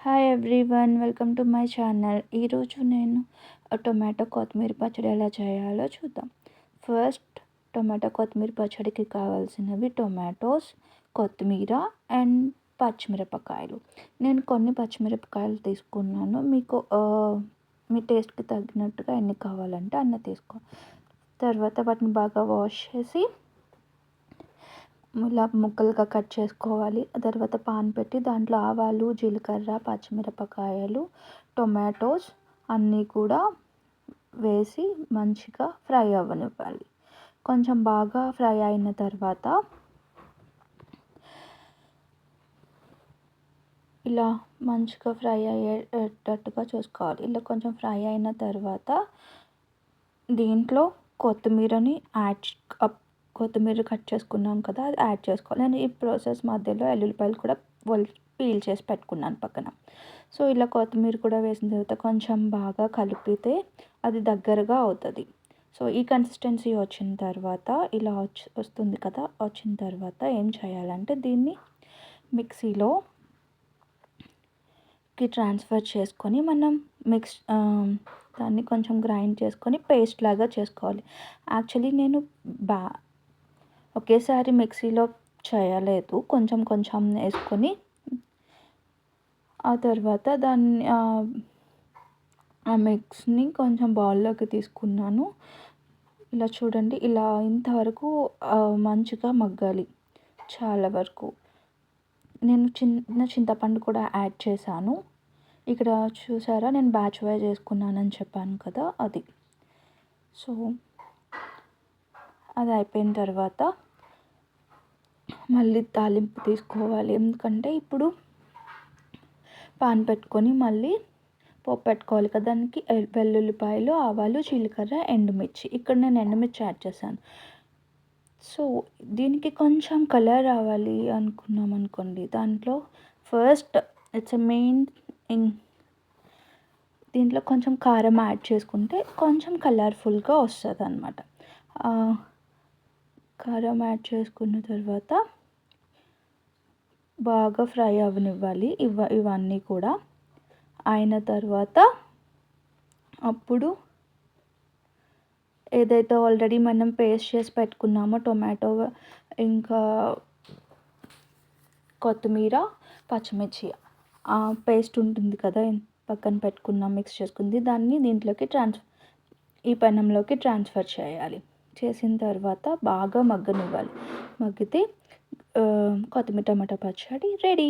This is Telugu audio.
Hi everyone, welcome to my channel. ఈరోజు నేను టొమాటో కొత్తిమీర పచ్చడి ఎలా చేయాలో చూద్దాం. ఫస్ట్ టొమాటో కొత్తిమీర పచ్చడికి కావాల్సినవి టొమాటోస్, కొత్తిమీర అండ్ పచ్చిమిరపకాయలు. నేను కొన్ని పచ్చిమిరపకాయలు తీసుకున్నాను. మీకు మీ టేస్ట్కి తగినట్టుగా ఎన్ని కావాలంటే అన్ని తీసుకో. తర్వాత వాటిని బాగా వాష్ చేసి ఇలా ముక్కలుగా కట్ చేసుకోవాలి. ఆ తర్వాత పాన్ పెట్టి దాంట్లో ఆవాలు, జీలకర్ర, పచ్చిమిరపకాయలు, టొమాటోస్ అన్నీ కూడా వేసి మంచిగా ఫ్రై అవ్వనివ్వాలి. కొంచెం బాగా ఫ్రై అయిన తర్వాత ఇలా మంచిగా ఫ్రై అయ్యేటట్టుగా చూసుకోవాలి. ఇలా కొంచెం ఫ్రై అయిన తర్వాత దీంట్లో కొత్తిమీర కట్ చేసుకున్నాం కదా, అది యాడ్ చేసుకోవాలి. నేను ఈ ప్రాసెస్ మధ్యలో ఎల్లుల్లిపాయలు కూడా పీల్ చేసి పెట్టుకున్నాను పక్కన. సో ఇలా కొత్తిమీర కూడా వేసిన తర్వాత కొంచెం బాగా కలిపితే అది దగ్గరగా అవుతుంది. సో ఈ కన్సిస్టెన్సీ వచ్చిన తర్వాత ఇలా వస్తుంది కదా, వచ్చిన తర్వాత ఏం చేయాలంటే దీన్ని మిక్సీలోకి ట్రాన్స్ఫర్ చేసుకొని మనం దాన్ని కొంచెం గ్రైండ్ చేసుకొని పేస్ట్ లాగా చేసుకోవాలి. యాక్చువల్లీ నేను ఒకేసారి మిక్సీలో చేయలేదు, కొంచెం కొంచెం వేసుకొని ఆ తర్వాత దాన్ని ఆ మిక్స్ని కొంచెం బౌల్లోకి తీసుకున్నాను. ఇలా చూడండి, ఇలా ఇంతవరకు మంచిగా మగ్గాలి చాలా వరకు. నేను చిన్న చింతపండు కూడా యాడ్ చేశాను. ఇక్కడ చూసారా, నేను బ్యాచ్ వైజ్ చేసుకున్నానని చెప్పాను కదా, అది. సో అది అయిపోయిన తర్వాత మళ్ళీ తాలింపు తీసుకోవాలి. ఎందుకంటే ఇప్పుడు పాన్ పెట్టుకొని మళ్ళీ పోపు పెట్టుకోవాలి కదా, దానికి వెల్లుల్లిపాయలు, ఆవాలు, జీలకర్ర, ఎండుమిర్చి. ఇక్కడ నేను ఎండుమిర్చి యాడ్ చేశాను. సో దీనికి కొంచెం కలర్ రావాలి అనుకున్నాం అనుకోండి, దాంట్లో ఫస్ట్ ఇట్స్ ఎ మెయిన్ దీంట్లో కొంచెం కారం యాడ్ చేసుకుంటే కొంచెం కలర్ఫుల్గా వస్తుంది అన్నమాట. కారం యాడ్ చేసుకున్న తర్వాత బాగా ఫ్రై అవ్వనివ్వాలి ఇవన్నీ కూడా. అయిన తర్వాత అప్పుడు ఏదైతే ఆల్రెడీ మనం పేస్ట్ చేసి పెట్టుకున్నామో టొమాటో ఇంకా కొత్తిమీర, పచ్చిమిర్చి, ఆ పేస్ట్ ఉంటుంది కదా పక్కన పెట్టుకున్నాం, మిక్స్ చేసుకుంది, దాన్ని దీంట్లోకి ఈ పెనంలోకి ట్రాన్స్ఫర్ చేయాలి. చేసిన తర్వాత బాగా మగ్గనివ్వాలి. మగ్గితే కొత్తిమీర టమాటా పచ్చడి రెడీ.